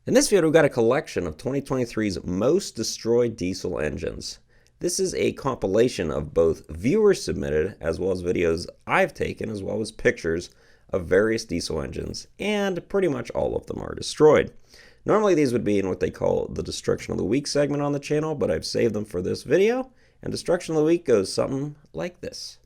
In this video, we've got a collection of 2023's most destroyed diesel engines. This is a compilation of both viewer submitted as well as videos I've taken as well as pictures of various diesel engines, and pretty much all of them are destroyed. Normally these would be in what they call the Destruction of the Week segment on the channel, but I've saved them for this video, and Destruction of the Week goes something like this.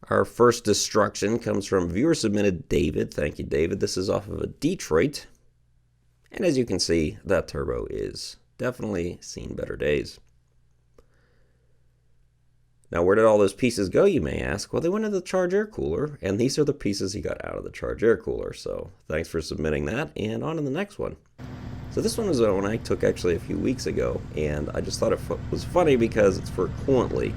Our first destruction comes from viewer submitted David. Thank you, David. This is off of a Detroit. And as you can see, that turbo is definitely seen better days. Now, where did all those pieces go, you may ask? Well, they went into the charge air cooler, and these are the pieces he got out of the charge air cooler. So thanks for submitting that, and on to the next one. So this one was one I took actually a few weeks ago, and I just thought it was funny because it's for a coolant leak.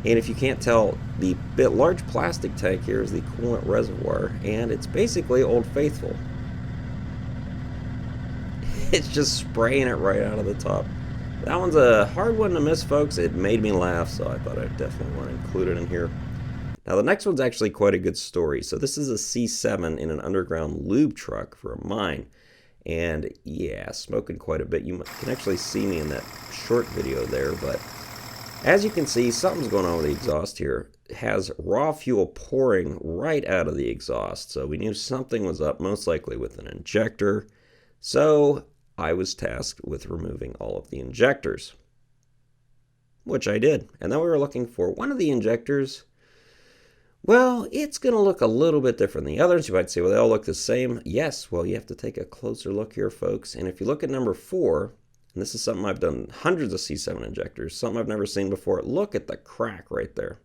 And if you can't tell, the large plastic tank here is the coolant reservoir, and it's basically Old Faithful. It's just spraying it right out of the top. That one's a hard one to miss, folks. It made me laugh, so I thought I'd definitely want to include it in here. Now, the next one's actually quite a good story. So this is a C7 in an underground lube truck for a mine. And yeah, smoking quite a bit. You can actually see me in that short video there, but as you can see, something's going on with the exhaust here. It has raw fuel pouring right out of the exhaust. So we knew something was up, most likely with an injector. So I was tasked with removing all of the injectors, which I did. And then we were looking for one of the injectors. Well, it's going to look a little bit different than the others. You might say, well, they all look the same. Yes, well, you have to take a closer look here, folks. And if you look at number 4, and this is something I've done hundreds of C7 injectors, something I've never seen before. Look at the crack right there.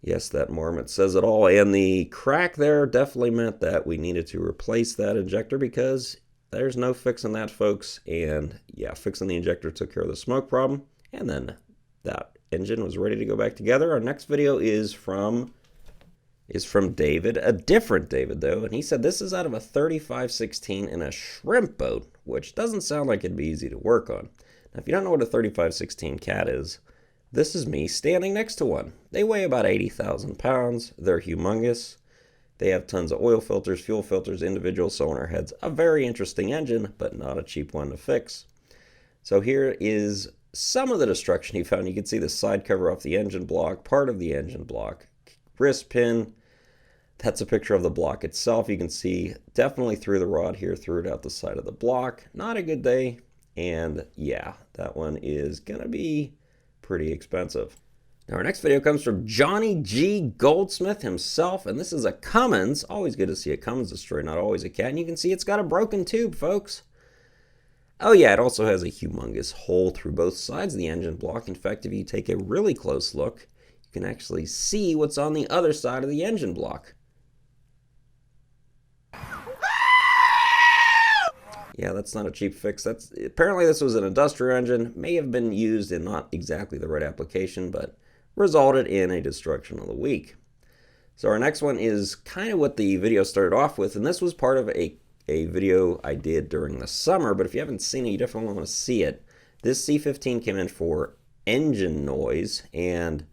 Yes, that marmot says it all. And the crack there definitely meant that we needed to replace that injector because there's no fixing that, folks. And yeah, fixing the injector took care of the smoke problem. And then that engine was ready to go back together. Our next video is from David, a different David though, and he said this is out of a 3516 in a shrimp boat, which doesn't sound like it'd be easy to work on. Now, if you don't know what a 3516 cat is, this is me standing next to one. They weigh about 80,000 pounds. They're humongous. They have tons of oil filters, fuel filters, individual cylinder heads. A very interesting engine, but not a cheap one to fix. So here is some of the destruction he found. You can see the side cover off the engine block, part of the engine block, wrist pin. That's a picture of the block itself. You can see definitely through the rod here, threw it out the side of the block. Not a good day. And yeah, that one is going to be pretty expensive. Now our next video comes from Johnny G. Goldsmith himself. And this is a Cummins. Always good to see a Cummins destroyed, not always a cat. And you can see it's got a broken tube, folks. Oh yeah, it also has a humongous hole through both sides of the engine block. In fact, if you take a really close look, you can actually see what's on the other side of the engine block. Yeah, that's not a cheap fix. Apparently this was an industrial engine, may have been used in not exactly the right application, but resulted in a destruction of the week. So our next one is kind of what the video started off with, and this was part of a video I did during the summer, but if you haven't seen it, you definitely want to see it. This C15 came in for engine noise, and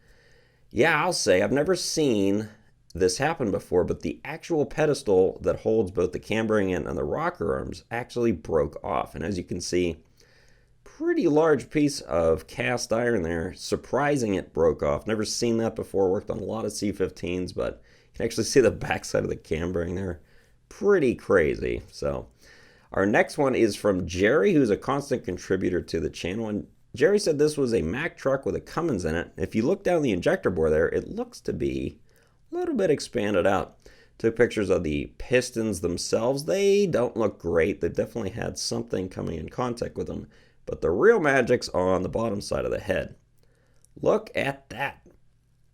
yeah, I'll say I've never seen this happened before, but the actual pedestal that holds both the cambering and the rocker arms actually broke off. And as you can see, pretty large piece of cast iron there. Surprising it broke off. Never seen that before. Worked on a lot of C15s, but you can actually see the backside of the cambering there. Pretty crazy. So our next one is from Jerry, who's a constant contributor to the channel. And Jerry said this was a Mack truck with a Cummins in it. If you look down the injector bore there, it looks to be a little bit expanded out. Took pictures of the pistons themselves. They don't look great. They've definitely had something coming in contact with them. But the real magic's on the bottom side of the head. Look at that.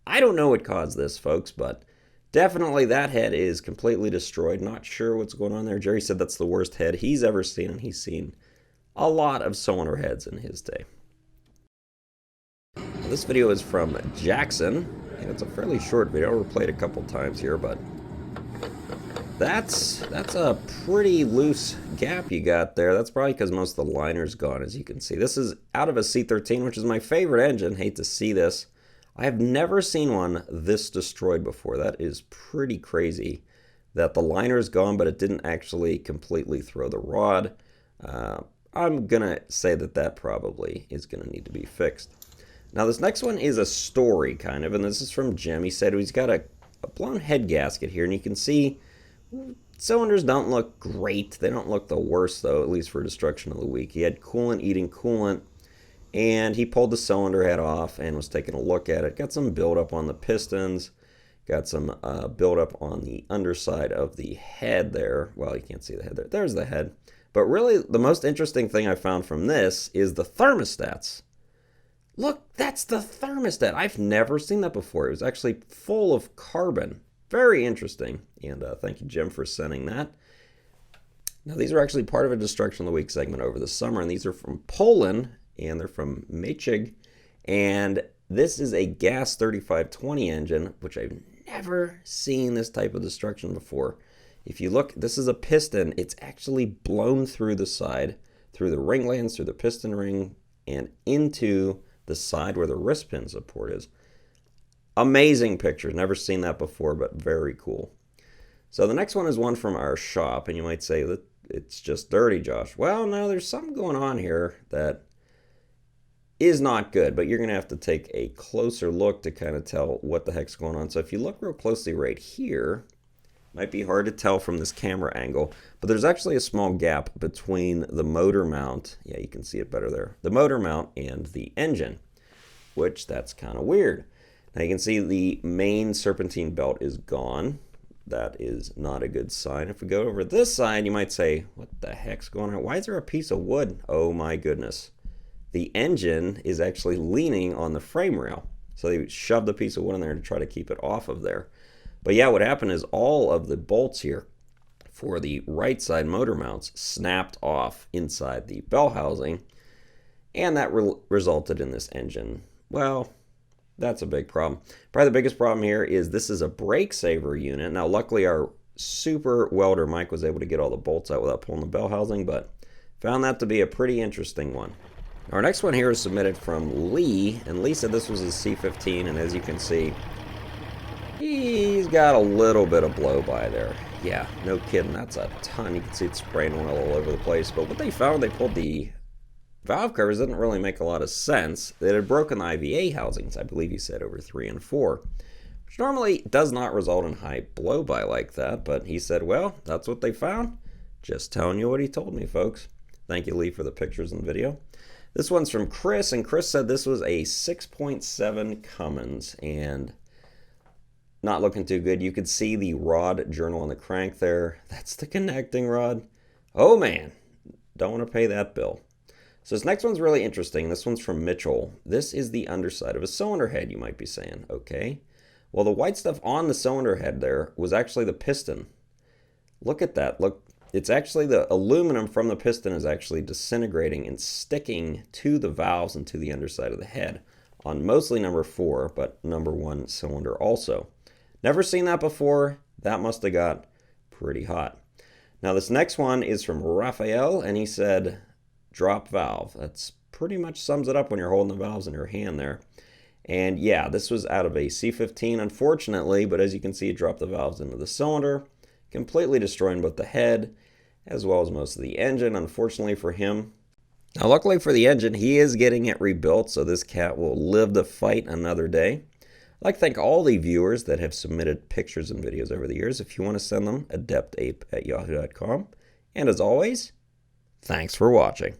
I don't know what caused this, folks, but definitely that head is completely destroyed. Not sure what's going on there. Jerry said that's the worst head he's ever seen, and he's seen a lot of cylinder heads in his day. This video is from Jackson. And it's a fairly short video. I'll replay it a couple times here, but That's a pretty loose gap you got there. That's probably because most of the liner's gone, as you can see. This is out of a C13, which is my favorite engine. Hate to see this. I have never seen one this destroyed before. That is pretty crazy that the liner's gone, but it didn't actually completely throw the rod. I'm going to say that that probably is going to need to be fixed. Now, this next one is a story, kind of, and this is from Jim. He said he's got a blown head gasket here, and you can see cylinders don't look great. They don't look the worst, though, at least for destruction of the week. He had coolant eating coolant, and he pulled the cylinder head off and was taking a look at it. Got some buildup on the pistons, got some buildup on the underside of the head there. Well, you can't see the head there. There's the head. But really, the most interesting thing I found from this is the thermostats. Look, that's the thermostat. I've never seen that before. It was actually full of carbon. Very interesting. And thank you, Jim, for sending that. Now, these are actually part of a Destruction of the Week segment over the summer, and these are from Poland, and they're from Michig. And this is a gas 3520 engine, which I've never seen this type of destruction before. If you look, this is a piston. It's actually blown through the side, through the ring lands, through the piston ring, and into the side where the wrist pin support is. Amazing pictures. Never seen that before, but very cool. So the next one is one from our shop, and you might say that it's just dirty, Josh. Well, no, there's something going on here that is not good, but you're going to have to take a closer look to kind of tell what the heck's going on. So if you look real closely right here, might be hard to tell from this camera angle, but there's actually a small gap between the motor mount. Yeah, you can see it better there. The motor mount and the engine, which that's kind of weird. Now you can see the main serpentine belt is gone. That is not a good sign. If we go over this side, you might say, what the heck's going on? Why is there a piece of wood? Oh my goodness. The engine is actually leaning on the frame rail. So they shoved a piece of wood in there to try to keep it off of there. But yeah, what happened is all of the bolts here for the right side motor mounts snapped off inside the bell housing, and that resulted in this engine. Well, that's a big problem. Probably the biggest problem here is this is a brake saver unit. Now, luckily, our super welder Mike was able to get all the bolts out without pulling the bell housing, but found that to be a pretty interesting one. Our next one here is submitted from Lee, and Lee said this was his C15, and as you can see, he's got a little bit of blow by there. Yeah, no kidding. That's a ton. You can see it spraying oil all over the place. But what they found when they pulled the valve covers didn't really make a lot of sense. It had broken the IVA housings, I believe he said, over 3 and 4, which normally does not result in high blow by like that. But he said, well, that's what they found. Just telling you what he told me, folks. Thank you, Lee, for the pictures and video. This one's from Chris, and Chris said this was a 6.7 Cummins, and not looking too good. You could see the rod journal on the crank there. That's the connecting rod. Oh man, don't want to pay that bill. So this next one's really interesting. This one's from Mitchell. This is the underside of a cylinder head, you might be saying. Okay. Well, the white stuff on the cylinder head there was actually the piston. Look at that. Look, it's actually the aluminum from the piston is actually disintegrating and sticking to the valves and to the underside of the head on mostly number 4, but number 1 cylinder also. Never seen that before. That must have got pretty hot. Now this next one is from Raphael, and he said, drop valve. That's pretty much sums it up when you're holding the valves in your hand there. And yeah, this was out of a C15, unfortunately, but as you can see, it dropped the valves into the cylinder, completely destroying both the head as well as most of the engine, unfortunately for him. Now luckily for the engine, he is getting it rebuilt, so this cat will live to fight another day. I'd like to thank all the viewers that have submitted pictures and videos over the years. If you want to send them, adeptape@yahoo.com. And as always, thanks for watching.